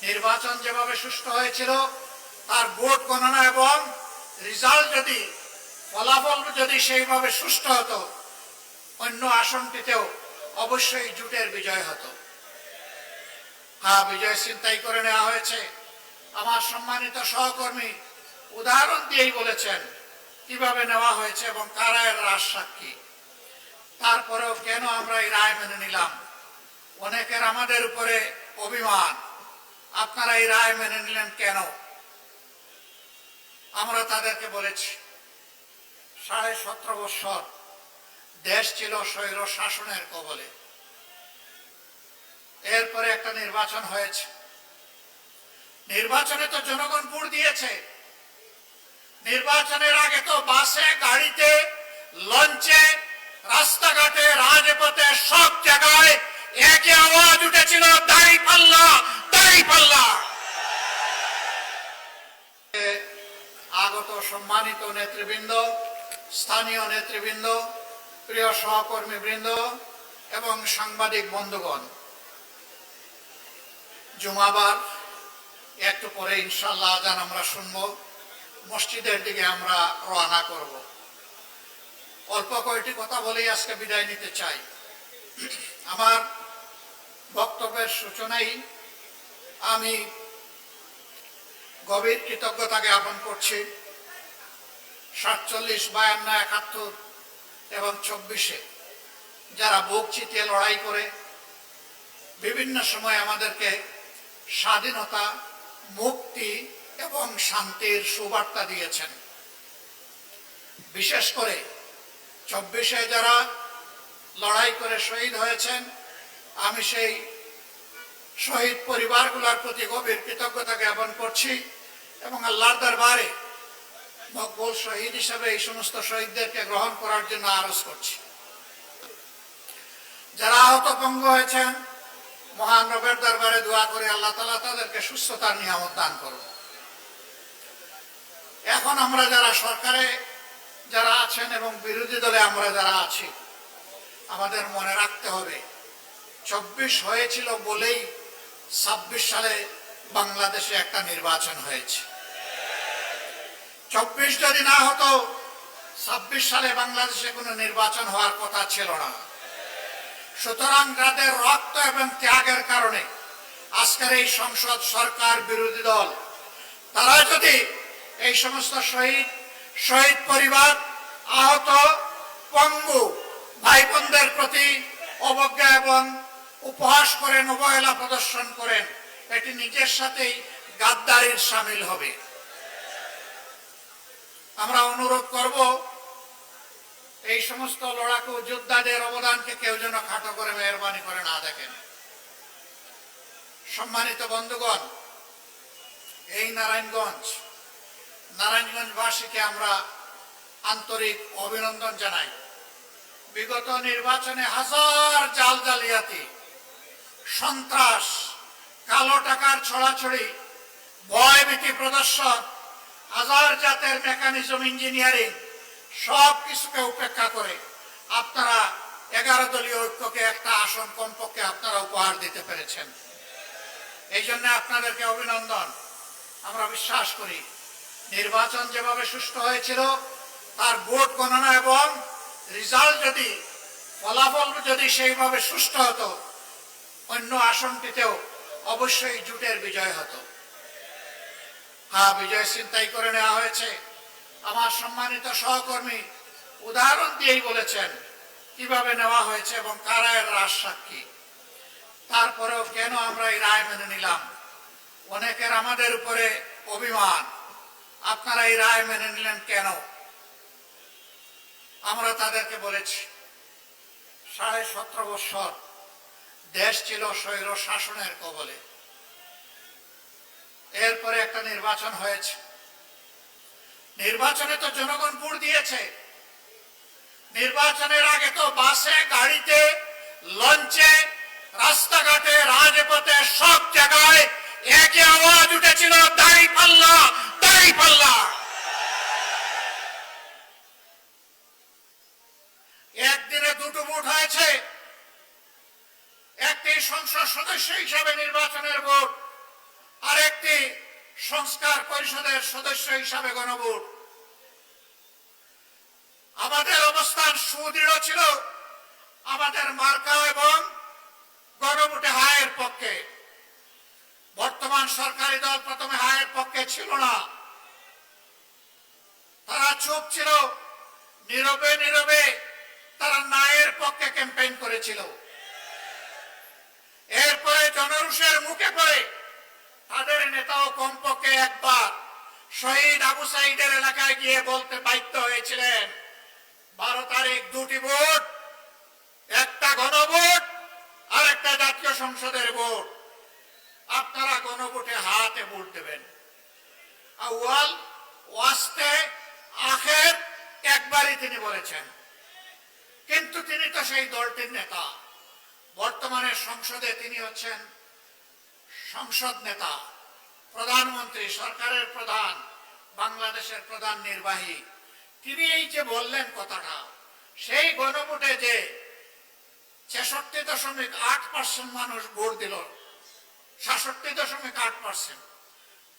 নির্বাচন যেভাবে সুষ্ঠু হয়েছিল তার ভোট গণনা এবং রেজাল্ট যদি ফলাফল যদি সেইভাবে সুষ্ঠু হতো, অন্য আসনটিতেও অবশ্যই জোটের বিজয় হতো। হ্যাঁ, বিজয় ছিনতাই করে নেওয়া হয়েছে। আমার সম্মানিত সহকর্মী উদাহরণ দিয়েই বলেছেন কিভাবে নেওয়া হয়েছে এবং কারা এর রাজ সাক্ষী। তারপরেও কেন আমরা এই রায় মেনে নিলাম? অনেকের আমাদের উপরে অভিমান, আপনারা এই রায় মেনে নিলেন কেন? আমরা তাদেরকে বলেছি 17.5 বছর দেশ ছিল স্বৈর শাসনের কবলে। এরপরে একটা নির্বাচন হয়েছে। নির্বাচনে তো জনগণ ভোট দিয়েছে। নির্বাচনের আগে তো বাসে, গাড়িতে, লঞ্চে, রাস্তাঘাটে, রাজপথে সব জায়গায় একই আওয়াজ উঠেছিল, দাঁড়িপাল্লা, দাঁড়িপাল্লা। আগত সম্মানিত নেতৃবৃন্দ, স্থানীয় নেতৃবৃন্দ, প্রিয় সহকর্মীবৃন্দ এবং সাংবাদিক বন্ধুগণ, জুমাবার একটু পরে ইনশাআল্লাহ আজান আমরা শুনবো, মসজিদের দিকে আমরা রওনা করব। অল্প কয়েকটি কথা বলেই আজকে বিদায় নিতে চাই। আমার বক্তব্যের সূচনায় আমি গভীর কৃতজ্ঞতা জ্ঞাপন করছি 47, 52, 71 এবং 24-এ যারা বুক চিতিয়ে লড়াই করে বিভিন্ন সময় আমাদেরকে স্বাধীনতা, মুক্তি এবং শান্তির সুবার্তা দিয়েছেন। বিশেষ করে 24-এ যারা লড়াই করে শহীদ হয়েছেন, আমি সেই শহীদ পরিবারগুলোর প্রতি গভীর কৃতজ্ঞতা জ্ঞাপন করছি এবং আল্লাহর দরবারে মকবুল শহীদ হিসাবে এই সমস্ত শহীদদেরকে গ্রহণ করার জন্য আরজ করছি। যারা আহত পঙ্গু হয়েছেন, মহান রবের দরবারে দোয়া করে আল্লাহ তাআলা তাদেরকে সুস্থতার নিয়ামত দান করুন। এখন আমরা যারা সরকারে যারা আছেন এবং বিরোধী দলে আমরা যারা আছি, আমাদের মনে রাখতে হবে 24 হয়েছিল বলেই 26 সালে বাংলাদেশে একটা নির্বাচন হয়েছে। 24 যদি না হতো 26 সালে বাংলাদেশে কোনো নির্বাচন হওয়ার কথা ছিল না। সুতরাং যাদের রক্ত এবং ত্যাগের কারণে আজকের এই সংসদ, সরকার, বিরোধী দল তারা যদি এই সমস্ত শহীদ পরিবার, আহত পঙ্গু ভাই বোনদের প্রতি অবজ্ঞা এবং উপহাস করেন, অবহেলা প্রদর্শন করেন, এটি নিজের সাথেই গাদ্দারির শামিল হবে। আমরা অনুরোধ করব এই সমস্ত লড়াকু যোদ্ধাদের অবদানকে কেউ যেন খাটো করে মেহরবানি করে না দেখেন। সম্মানিত বন্ধুগণ, এই নারায়ণগঞ্জবাসীকে আমরা আন্তরিক অভিনন্দন জানাই। বিগত নির্বাচনে হাজার জাল জালিয়াতি, সন্ত্রাস, কালো টাকার ছড়াছড়ি, ভয়ভীতি প্রদর্শন, হাজার জাতের মেকানিজম, ইঞ্জিনিয়ারিং সব কিছুকে উপেক্ষা করে আপনারা 11 দলীয় ঐক্যকে একটা আসন কমপক্ষে আপনারা উপহার দিতে পেরেছেন। এই জন্য আপনাদেরকে অভিনন্দন। আমরা বিশ্বাস করি নির্বাচন যেভাবে সুষ্ঠু হয়েছিল তার ভোট গণনা এবং রেজাল্ট যদি ফলাফল যদি সেইভাবে সুষ্ঠু হতো, অন্য আসনটিতেও অবশ্যই জোটের বিজয় হতো। হ্যাঁ, বিজয় ছিনতাই করে নেওয়া হয়েছে। আমার সম্মানিত সহকর্মী উদাহরণ দিয়েই বলেছেন কিভাবে নেওয়া হয়েছে এবং কারা এর রাজ সাক্ষী। তারপরেও কেন আমরা এই রায় মেনে নিলাম? অনেকের আমাদের উপরে অভিমান, আপনারা এই রায় মেনে নিলেন কেন? আমরা তাদেরকে বলেছি 17.5 বছর দেশ ছিল স্বৈর শাসনের কবলে। এরপরে একটা নির্বাচন হয়েছে। নির্বাচনে তো জনগণ ভোট দিয়েছে। নির্বাচনের আগে তো বাসে, গাড়িতে, লঞ্চে, রাস্তাঘাটে, রাজপথে সব জায়গায় একই আওয়াজ উঠেছিল, দাঁড়িপাল্লা, দাঁড়িপাল্লা। একদিনে 2টো ভোট হয়েছে। একটি সংসদ সদস্য হিসাবে নির্বাচনের ভোট, সংস্কার পরিষদের সদস্য হিসাবে গণভোট। আমাদের অবস্থান সুদৃঢ় ছিল আমাদের মার্কা এবং গণভোটে হায়ের পক্ষে। বর্তমান সরকারি দল প্রথমে হায়ের পক্ষে ছিল না, তারা চুপ ছিল, নীরবে নীরবে তারা নায়ের পক্ষে ক্যাম্পেইন করেছিল। এরপরে জনরোষের মুখে পড়ে তাদের নেতাও কমপক্ষে একবার শহীদ আবু সাইদের এলাকায় গিয়ে বলতে বাধ্য হয়েছিলেন, 12 তারিখ 2টি ভোট, একটা গণভোট আর একটা জাতীয় সংসদের ভোট, আপনারা গণভোটে হাতে ভোট দেবেন। আউয়াল ওয়াস্তে আখের একবারই তিনি বলেছেন, কিন্তু তিনি তো সেই দলটির নেতা। বর্তমানে সংসদে তিনি হচ্ছেন সংসদ নেতা, প্রধানমন্ত্রী, সরকারের প্রধান, বাংলাদেশের প্রধান নির্বাহী। তিনি এই যে বললেন কথাটা, সেই গণভোটে যে 66.8% মানুষ ভোট দিল, 66.8%,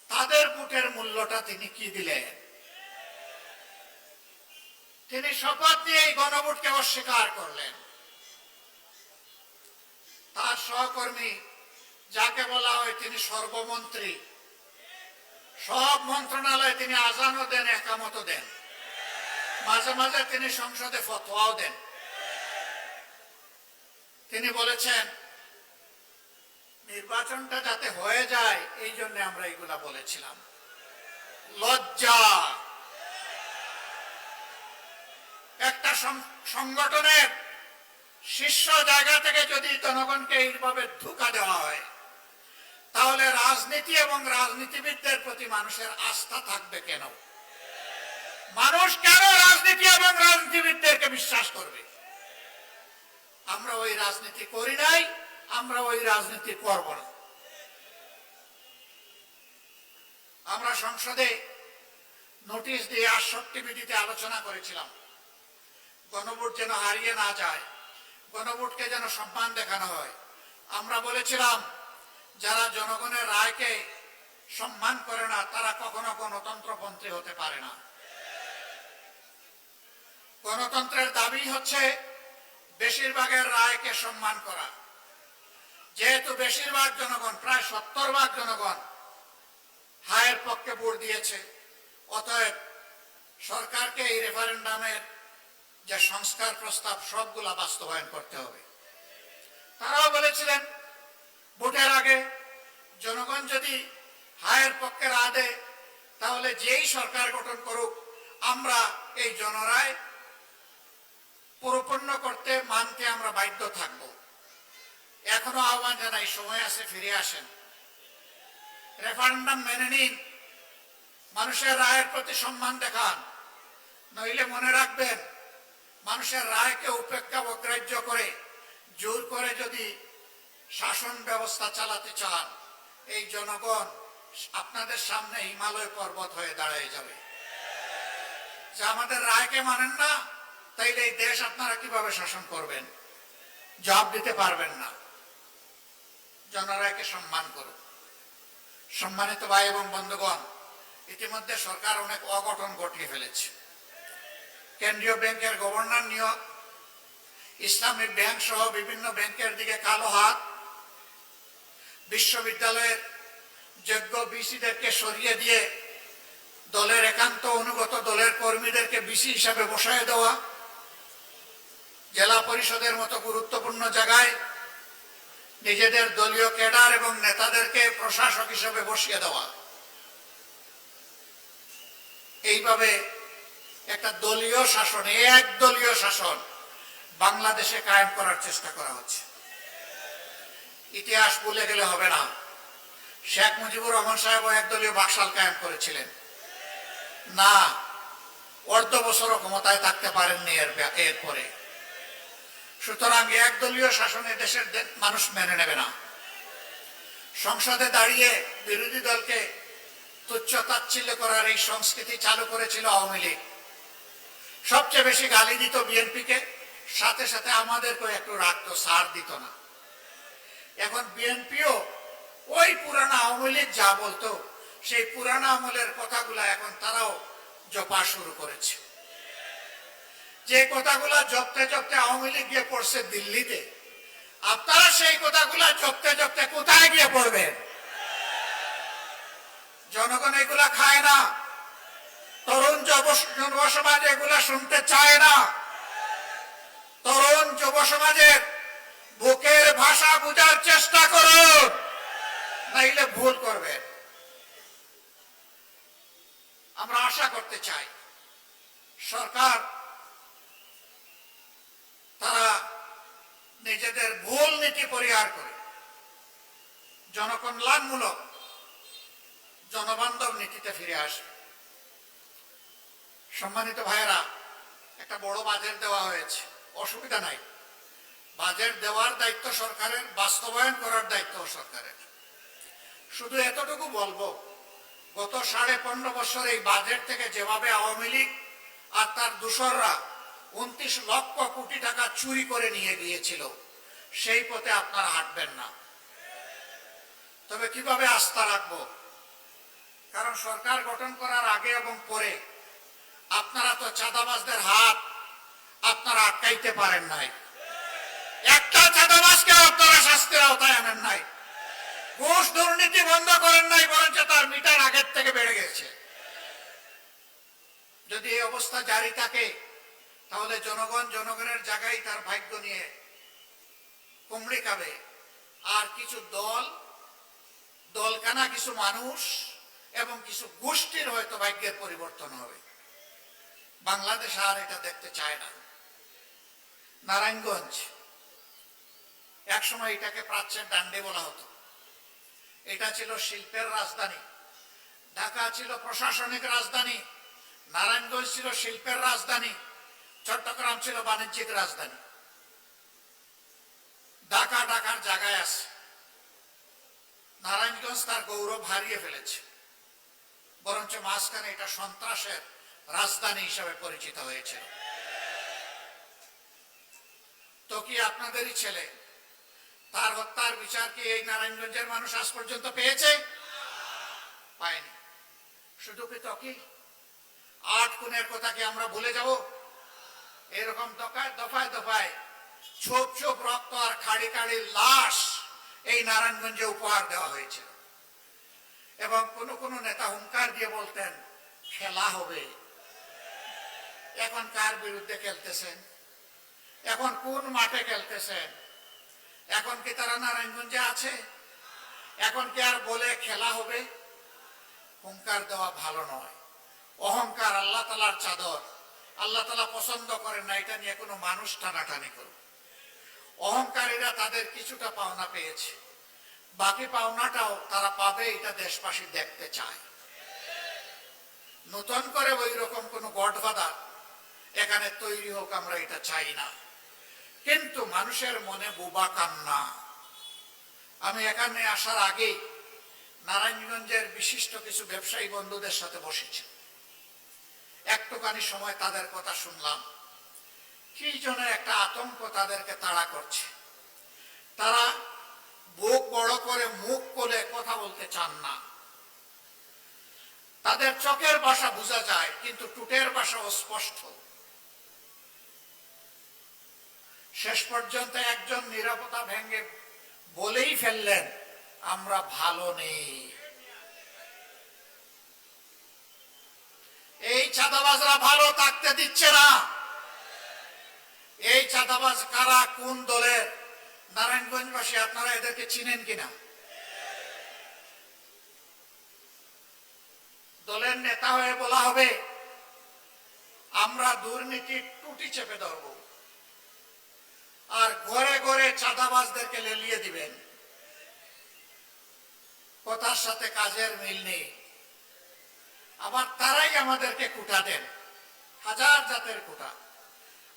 তাদের ভোটের মূল্যটা তিনি কি দিলেন? তিনি শপথ নিয়ে এই গণভোটকে অস্বীকার করলেন। তার সহকর্মী যাকে বলা হয় তিনি সর্বমন্ত্রী, সব মন্ত্রণালয়ে তিনি আজানও দেন, একামতও দেন, মাঝে মাঝে তিনি সংসদে ফতোয়াও দেন। তিনি বলেছেন নির্বাচনটা যাতে হয়ে যায় এই জন্য আমরা এগুলা বলেছিলাম। লজ্জা! একটা সংগঠনের শীর্ষ জায়গা থেকে যদি জনগণকে এইভাবে ধোঁকা দেওয়া হয়, তাহলে রাজনীতি এবং রাজনীতিবিদদের প্রতি মানুষের আস্থা থাকবে কেন? মানুষ কেন রাজনীতি এবং রাজনীতিবিদদেরকে বিশ্বাস করবে? আমরা ওই রাজনীতি করি নাই, আমরা ওই রাজনীতি করব না। আমরা সংসদে নোটিশ দিয়ে 68 বিধিতে আলোচনা করেছিলাম, গণভোট যেন হারিয়ে না যায়, গণভোটকে যেন সম্মান দেখানো হয়। আমরা বলেছিলাম যারা জনগণের রায়কে সম্মান করে না তারা কখনো গণতন্ত্রপন্থী হতে পারে না। গণতন্ত্রের দাবি হচ্ছে বেশিরভাগের রায়কে সম্মান করা। যেহেতু বেশিরভাগ জনগণ, প্রায় 70% জনগণ হায়ের পক্ষে ভোট দিয়েছে, অতএব সরকারকে এই রেফারেন্ডামের যে সংস্কার প্রস্তাব সবগুলা বাস্তবায়ন করতে হবে। তারাও বলেছিলেন ভোটের আগে জনগণ যদি হায়ের পক্ষে রায় দেয় তাহলে যেই সরকার গঠন করুক আমরা এই জনরায় পরিপূর্ণ করতে মানতে আমরা বাধ্য থাকব। এখনো আহ্বান জানাই, সময় আছে, ফিরে আসেন, রেফারেন্ডাম মেনে নিন, মানুষের রায়ের প্রতি সম্মান দেখান। নইলে মনে রাখবেন, মানুষের রায়কে উপেক্ষা অগ্রাহ্য করে জোর করে যদি শাসন ব্যবস্থা চালাতে চান, এই জনগণ আপনাদের সামনে হিমালয় পর্বত হয়ে দাঁড়িয়ে যাবে। যে আমাদের রায়কে মানেন না, তাইলে এই দেশ আপনারা কিভাবে শাসন করবেন? জবাব দিতে পারবেন না। জনরায়কে সম্মান করুন। সম্মানিত ভাই এবং বন্ধুগণ, ইতিমধ্যে সরকার অনেক অঘটন ঘটিয়ে ফেলেছে। কেন্দ্রীয় ব্যাংকের গভর্নর নিয়োগ, ইসলামী ব্যাংক সহ বিভিন্ন ব্যাংকের দিকে কালো হাত, বিশ্ববিদ্যালয়ের যোগ্য বিসিদেরকে সরিয়ে দিয়ে দলের একান্ত অনুগত দলের কর্মীদেরকে বিসি হিসাবে বসায় দেওয়া, জেলা পরিষদের মতো গুরুত্বপূর্ণ জায়গায় নিজেদের দলীয় ক্যাডার এবং নেতাদেরকে প্রশাসক হিসেবে বসিয়ে দেওয়া, এইভাবে একটা দলীয় শাসন, এক দলীয় শাসন বাংলাদেশে কায়েম করার চেষ্টা করা হচ্ছে। ইতিহাস ভুলে গেলে হবে না। শেখ মুজিবুর রহমান সাহেব একদলীয় বাকশাল কায়েম করেছিলেন না, অর্ধ বছরও ক্ষমতায় থাকতে পারেননি এরপরে। সুতরাং একদলীয় শাসনে দেশের মানুষ মেনে নেবে না। সংসদে দাঁড়িয়ে বিরোধী দলকে তুচ্ছ তাচ্ছিল্য করার এই সংস্কৃতি চালু করেছিল আওয়ামী লীগ। সবচেয়ে বেশি গালি দিত বিএনপিকে, সাথে সাথে আমাদেরকেও একটু রাখতো, ছাড় দিত না। এখন বিএনপিও ওই পুরানো আওয়ামী লীগ যা বলতো সেই পুরানো আমলের কথাগুলা এখন তারাও জপা শুরু করেছে। যে কথাগুলা জপতে জপতে আওয়ামী লীগ গিয়ে পড়ছে দিল্লিতে, আপনারা সেই কথাগুলা জপতে জপতে কোথায় গিয়ে পড়বেন? জনগণ এগুলা খায় না, তরুণ যুব সমাজ এগুলা শুনতে চায় না। তরুণ যুব সমাজের বুকের ভাষা বুঝার চেষ্টা করুন, নাইলে ভুল করবেন। আমরা আশা করতে চাই সরকার তারা নিজেদের ভুল নীতি পরিহার করে জনকল্যাণমূলক জনবান্ধব নীতিতে ফিরে আসবে। সম্মানিত ভাইয়েরা, একটা বড় বাজেট দেওয়া হয়েছে, অসুবিধা নাই। বাজেট দেওয়ার দায়িত্ব সরকারের, বাস্তবায়ন করার দায়িত্ব সরকারের। শুধু এতটুকু বলবো, গত 15.5 বছর এই বাজেট থেকে যেভাবে আওয়ামী লীগ আর তার দূষররা 29 লক্ষ কোটি টাকা চুরি করে নিয়ে গিয়েছিল, সেই পথে আপনারা হাঁটবেন না। তবে কিভাবে আস্থা রাখবো? কারণ সরকার গঠন করার আগে এবং পরে আপনারা তো চাঁদাবাজদের হাত আপনারা আটকাইতে পারেন নাই। একটা চাঁদাবাজকে আপনারা শাস্তির আওতায় আনেন নাই। ঘুষ দুর্নীতি বন্ধ করেন নাই, বরঞ্চ তার মিটার আগের থেকে বেড়ে গেছে। যদি এই অবস্থা জারি থাকে, তাহলে জনগণ জনগণের জায়গায় তার ভাগ্য নিয়ে কুমড়ি খাবে। আর কিছু দলকানা কিছু মানুষ এবং কিছু গোষ্ঠীর হয়তো ভাগ্যের পরিবর্তন হবে। বাংলাদেশ আর এটা দেখতে চায় না। নারায়ণগঞ্জ একসময় এটাকে প্রাচ্যের ডান্ডে বলা হতো। এটা ছিল শিল্পের রাজধানী, ঢাকা ছিল প্রশাসনিক রাজধানী, নারায়ণগঞ্জ ছিল শিল্পের রাজধানী, চট্টগ্রাম ছিল বাণিজ্যিক রাজধানী। ঢাকার জায়গায় আছে, নারায়ণগঞ্জ তার গৌরব হারিয়ে ফেলেছে, বরঞ্চ মাঝখানে এটা সন্ত্রাসের রাজধানী হিসেবে পরিচিত হয়েছে। তো কি আপনাদেরই ছেলে, তার হত্যার বিচার কি এই নারায়ণগঞ্জের মানুষ আজ পর্যন্ত পেয়েছে? পায়নি। শুধু কি তকি 8 খুনের কথা কি আমরা ভুলে যাব? এরকম দফায় দফায় ছোপ ছোপ রক্ত আর খাড়ি খাড়ি লাশ এই নারায়ণগঞ্জে উপহার দেওয়া হয়েছিল। এবং কোন নেতা হুঙ্কার দিয়ে বলতেন খেলা হবে। এখন কার বিরুদ্ধে খেলতেছেন? এখন কোন মাঠে খেলতেছেন? এখন কি তারা নারায়ণগঞ্জে আছে? এখন কি আর বলে খেলা হবে? হুঙ্কার দেওয়া ভালো নয়। অহংকার আল্লাহ তাআলার চাদর, আল্লাহ তাআলা পছন্দ করেন না এটা নিয়ে কোনো মানুষ টানাটানি করুক। অহংকারীরা তাদের কিছুটা পাওনা পেয়েছে, বাকি পাওনাটাও তারা পাবে, এটা দেশবাসী দেখতে চায়। নতুন করে ওই রকম কোন গডফাদার এখানে তৈরি হোক, আমরা এটা চাই না। কিন্তু মানুষের মনে বোবা কান্না। আমি এখানে আসার আগেই নারায়ণগঞ্জের বিশিষ্ট কিছু ব্যবসায়ী বন্ধুদের সাথে বসেছি। একটুখানি সময় তাদের কথা শুনলাম। কি জন্য একটা আতঙ্ক তাদেরকে তাড়া করছে। তারা বুক বড় করে মুখ খুলে কথা বলতে চান না। তাদের চোখের ভাষা বোঝা যায়, কিন্তু টুটের ভাষা অস্পষ্ট। শেষ পর্যন্ত একজন নীরবতা ভেঙে বলেই ফেললেন, আমরা ভালো নেই। এই চাঁদাবাজরা ভালো থাকতে দিচ্ছে না। এই চাঁদাবাজ কারা, কোন দলের? নারায়ণগঞ্জবাসী আপনারা এদেরকে চিনেন কিনা? দলের নেতা হয়ে বলা হবে আমরা দুর্নীতির টুটি চেপে ধরব, আর ঘরে ঘরে চাঁদাবাজদেরকে লেলিয়ে দিবেন। কথার সাথে কাজের মিল নেই। আবার তারাই আমাদেরকে কুটা দেন, হাজার জাতের কুটা।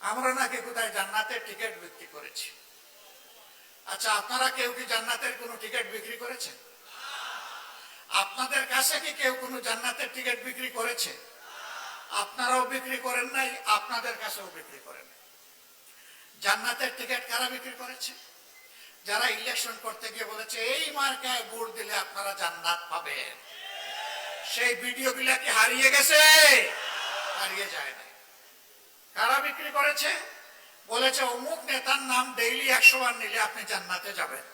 আমরা নাকি কোথায় জান্নাতের টিকিট বিক্রি করেছি। আচ্ছা, আপনারা কেউ কি জান্নাতের কোনো টিকিট বিক্রি করেছেন? আপনাদের কাছে কি কেউ কোনো জান্নাতের টিকিট বিক্রি করেছে? আপনারাও বিক্রি করেন নাই, আপনাদের কাছেও বিক্রি করেন নাই। জান্নাতের টিকিট কারা বিক্রি করেছে? যারা ইলেকশন করতে গিয়ে বলেছে এই মার্কায় ভোট দিলে আপনারা জান্নাত পাবেন। সেই ভিডিওগুলা কি হারিয়ে গেছে? হারিয়ে যায় না। কারা বিক্রি করেছে? বলেছে অমুক নেতার নাম ডেইলি 100 বার নিলে আপনি জান্নাতে যাবেন।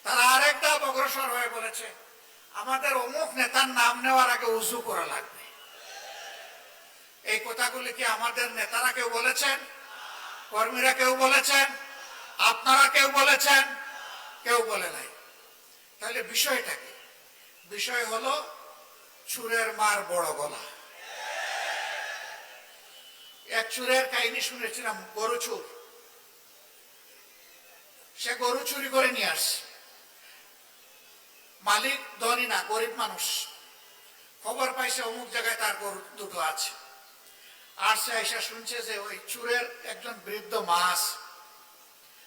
তারা আরেক ধাপ অগ্রসর হয়ে বলেছে আমাদের অমুক নেতার নাম নেওয়ার আগে উযু করা লাগবে। এই কথাগুলি কি আমাদের নেতারা কেউ বলেছেন? কর্মীরা কেউ বলেছেন? আপনারা কেউ বলেছেন? কেউ বলে নাই। তাহলে বিষয়টা কি? বিষয় হলো চুরের মার বড় গলা। এক চুরের কাহিনী শুনেছিলাম, গরু চুর। সে গরু চুরি করে নিয়ে আসছে। মালিক ধনী না, গরিব মানুষ। খবর পাইছে অমুক জায়গায় তার গরু দুটো আছে। আর সে এসে শুনছে যে ওই চুরের একজন বৃদ্ধ মা আছে।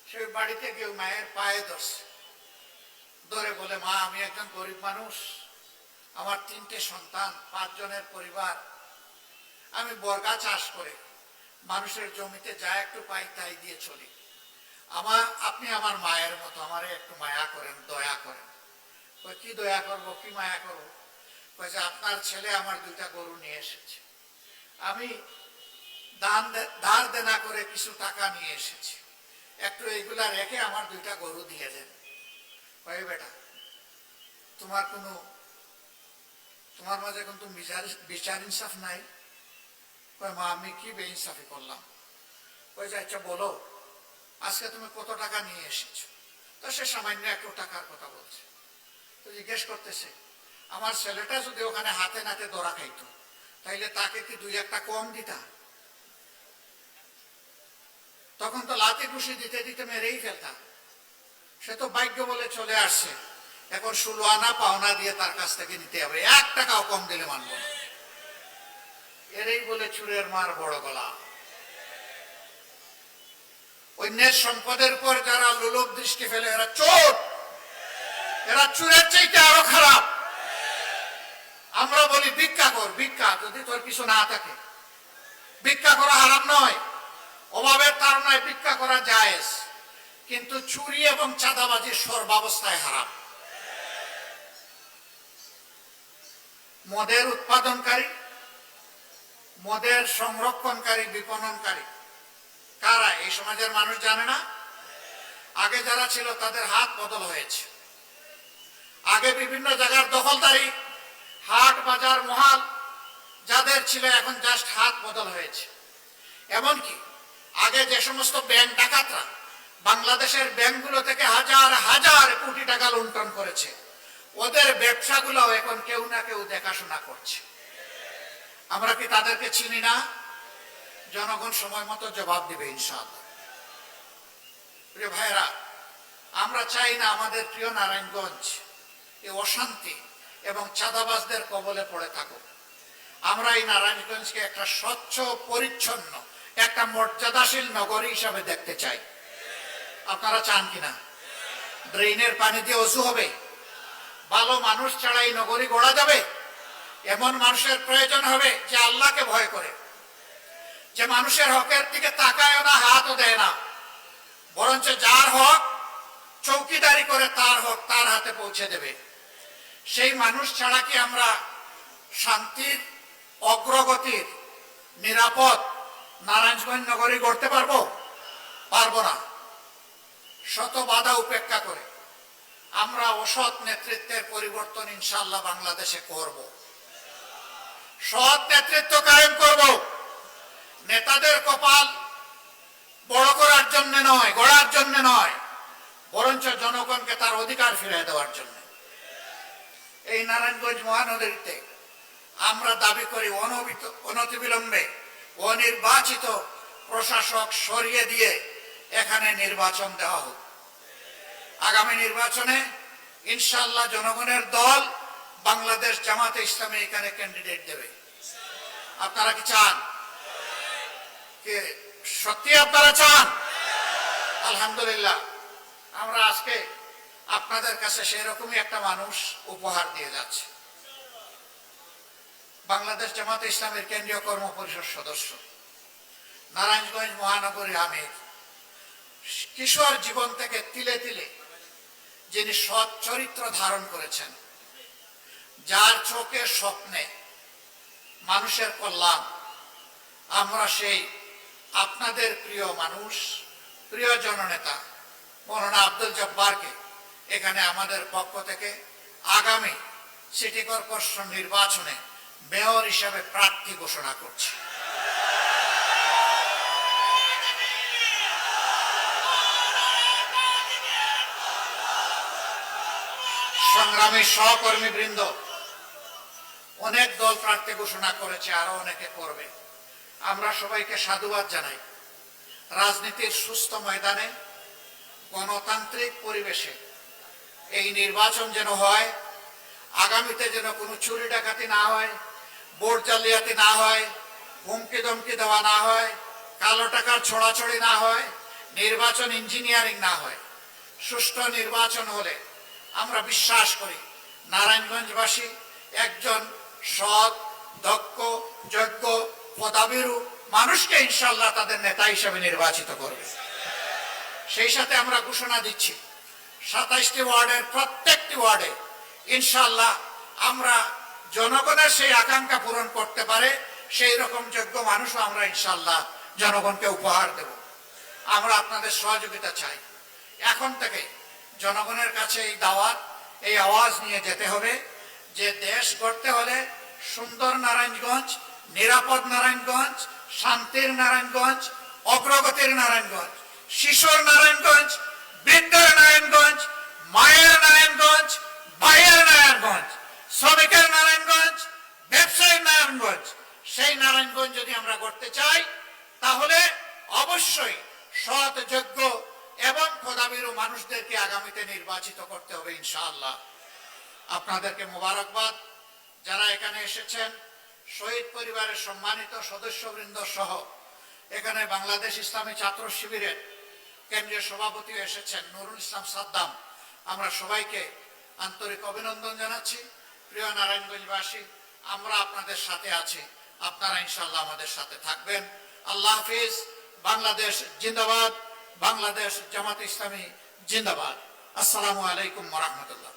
সে বাড়িতে গিয়ে মায়ের পায়ে ধরছে, ধরে বলে মা আমি একজন গরিব মানুষ, আমার 3টে সন্তান, 5 জনের পরিবার, আমি বর্গা চাষ করে মানুষের জমিতে যা একটু পাই তাই দিয়ে চলি। আপনি আমার মায়ের মতো, আমারে একটু মায়া করেন, দয়া করেন। কি দয়া করবো, কি মায়া করবো? যে আপনার ছেলে আমার 2টা গরু নিয়ে এসেছে, আমি ধার দেনা করে কিছু টাকা নিয়ে এসেছি, একটু এইগুলা রেখে আমার 2টা গরু দিয়ে দেন। বেটা তোমার মাঝে কিন্তু বিচার ইনসাফ নাই। মা আমি কি বেইনসাফি করলাম? আচ্ছা বলো আজকে তুমি কত টাকা নিয়ে এসেছো? তো সে সামান্য একটু টাকার কথা বলছে। তো জিজ্ঞেস করতেছে আমার ছেলেটা যদি ওখানে হাতে নাতে ধরা খাইতো তাইলে তাকে কি 2-1টা কম দিতা? তখন তো লাথি ঘুষি দিতে দিতে মেরেই ফেলতাম। সে তো ভাগ্য বলে চলে আসছে, এখন 16 আনা পাওনা দিয়ে তার কাছ থেকে নিতে হবে, 1 টাকাও কম দিলে মানবো না। এরই বলে চুরের মার বড় গলা। অন্যের সম্পদের উপর যারা লোলুপ দৃষ্টি ফেলে এরা চোর, এরা চুরের চাইতে আরো খারাপ। আমরা বলি ভিক্ষা কর, ভিক্ষা যদি তোর কিছু না থাকে। ভিক্ষা করা হারাম নয়, অভাবের তাড়নায় ভিক্ষা করা জায়েজ, কিন্তু চুরি এবং চাঁদাবাজি সর্বাবস্থায় হারাম। মদের উৎপাদনকারী, মদের সংরক্ষণকারী, বিপণনকারী কারা এই সমাজের মানুষ জানে না? আগে যারা ছিল তাদের হাত বদল হয়েছে। আগে বিভিন্ন জায়গার দখলদারি, হাট বাজার মহাল যাদের ছিল এখন জাস্ট হাত বদল হয়েছে। এমনকি আগে যে সমস্ত ব্যাংক ডাকাতরা বাংলাদেশের ব্যাংকগুলো থেকে হাজার হাজার কোটি টাকা লুণ্ঠন করেছে, ওদের ব্যবসাগুলো এখন কেউ না কেউ দেখাশোনা করছে। আমরা কি তাদেরকে চিনি না? জনগণ সময় মতো জবাব দিবে ইনশাআল্লাহ। প্রিয় ভাইরা, আমরা চাই না আমাদের প্রিয় নারায়ণগঞ্জ এই অশান্তি এবং চাঁদাবাজদের কবলে পড়ে থাকুক। আমরা এই নারায়ণগঞ্জকে একটা স্বচ্ছ পরিচ্ছন্ন, একটা মর্যাদাশীল নগরী হিসাবে দেখতে চাই। আপনারা চান কিনা? ড্রেনের পানি দিয়ে ওযু হবে? ভালো মানুষ ছাড়া এই নগরী গড়া যাবে? এমন মানুষের প্রয়োজন হবে যে আল্লাহকে ভয় করে, যে মানুষের হকের দিকে তাকায় না, হাতও দেয় না, বরঞ্চ যার হক চৌকিদারি করে তার হক তার হাতে পৌঁছে দেবে। সেই মানুষ ছাড়া কি আমরা শান্তির, অগ্রগতির, নিরাপদ নারায়ণগঞ্জ নগরী গড়তে পারবো? পারবো না। শত বাধা উপেক্ষা করে আমরা অসৎ নেতৃত্বের পরিবর্তন ইনশাআল্লাহ বাংলাদেশে করব। সৎ নেতৃত্ব কায়েম করব। নেতাদের কপাল বড় করার জন্য নয়, গড়ার জন্য নয়, বরঞ্চ জনগণকে তার অধিকার ফিরিয়ে দেওয়ার জন্য। এই নারায়ণগঞ্জ মহানগরীতে আমরা দাবি করি অনতিবিলম্বে অনির্বাচিত প্রশাসক সরিয়ে দিয়ে এখানে নির্বাচন দেওয়া হোক। আগামী নির্বাচনে ইনশাআল্লাহ জনগণের দল বাংলাদেশ জামাতে ইসলামী এখানে ক্যান্ডিডেট দেবে। আপনারা কি চান? সত্যি আপনারা চান? আলহামদুলিল্লাহ, আমরা আজকে আপনাদের কাছে সেরকমই একটা মানুষ উপহার দিয়ে যাচ্ছে। বাংলাদেশ জামাতে ইসলামের কেন্দ্রীয় কর্ম পরিষদ সদস্য, নারায়ণগঞ্জ মহানগরীর আমির, কিশোর জীবন থেকে তিলে তিলে যিনি সৎ চরিত্র ধারণ করেছেন, যার চোখে স্বপ্নে মানুষের কল্যাণ, আমরা সেই আপনাদের প্রিয় মানুষ, প্রিয় জননেতা মৌলানা আব্দুল জব্বারকে এখানে আমাদের পক্ষ থেকে আগামী সিটি কর্পোরেশন নির্বাচনে মেয়র হিসাবে প্রার্থী ঘোষণা করছি। সংগ্রামী সহকর্মী বৃন্দ, অনেক দল প্রার্থী ঘোষণা করেছে, আরো অনেকে করবে। আমরা সবাইকে সাধুবাদ জানাই। রাজনীতির সুস্থ ময়দানে গণতান্ত্রিক পরিবেশে এই নির্বাচন যেন হয়, আগামীতে যেন কোনো চুরি ডাকাতি না হয়, ভোট জালিয়াতি না হয়, হুমকি ধমকি দেওয়া না হয়, কালো টাকার ছড়াছড়ি না হয়, নির্বাচন ইঞ্জিনিয়ারিং না হয়। সুষ্ঠু নির্বাচন হলে আমরা বিশ্বাস করি নারায়ণগঞ্জবাসী একজন সৎ, দক্ষ, যোগ্য, পদাবিরু মানুষকে ইনশাআল্লাহ তাদের নেতা হিসেবে নির্বাচিত করবে। সেই সাথে আমরা ঘোষণা দিচ্ছি 27টি ওয়ার্ডের প্রত্যেকটি ওয়ার্ডে ইনশাআল্লাহ আমরা জনগণের সেই আকাঙ্ক্ষা পূরণ করতে পারে সেই রকম যোগ্য মানুষও আমরা ইনশাআল্লাহ জনগণকে উপহার দেব। আমরা আপনাদের সহযোগিতা চাই। এখন থেকে জনগণের কাছে এই দাওয়াত, এই আওয়াজ নিয়ে যেতে হবে যে দেশ গড়তে হলে সুন্দর নারায়ণগঞ্জ, নিরাপদ নারায়ণগঞ্জ, শান্তির নারায়ণগঞ্জ, অগ্রগতির নারায়ণগঞ্জ, শিশুর নারায়ণগঞ্জ, বৃদ্ধের নারায়ণগঞ্জ, মায়ের নারায়ণগঞ্জ, ভাইয়ের নারায়ণগঞ্জ, শ্রমিকের নারায়ণগঞ্জ, ব্যবসায়ীর নারায়ণগঞ্জ, সেই নারায়ণগঞ্জ যদি আমরা করতে চাই তাহলে অবশ্যই সৎ, যোগ্য এবং খোদাবিরু মানুষদেরকে আগামীতে নির্বাচিত করতে হবে ইনশাআল্লাহ। আপনাদেরকে মোবারকবাদ। যারা এখানে এসেছেন, শহীদ পরিবারের সম্মানিত সদস্যবৃন্দ সহ এখানে বাংলাদেশ ইসলামী ছাত্র শিবিরের কেন্দ্রীয় সভাপতি এসেছেন নুরুল ইসলাম সাদ্দাম, আমরা সবাইকে আন্তরিক অভিনন্দন জানাচ্ছি। প্রিয় নারায়ণগঞ্জবাসী, আমরা আপনাদের সাথে আছি, আপনারা ইনশাআল্লাহ আমাদের সাথে থাকবেন। আল্লাহ হাফিজ। বাংলাদেশ জিন্দাবাদ। বাংলাদেশ জামাত ইসলামী জিন্দাবাদ। আসসালামু আলাইকুম ওয়া রাহমাতুল্লাহ।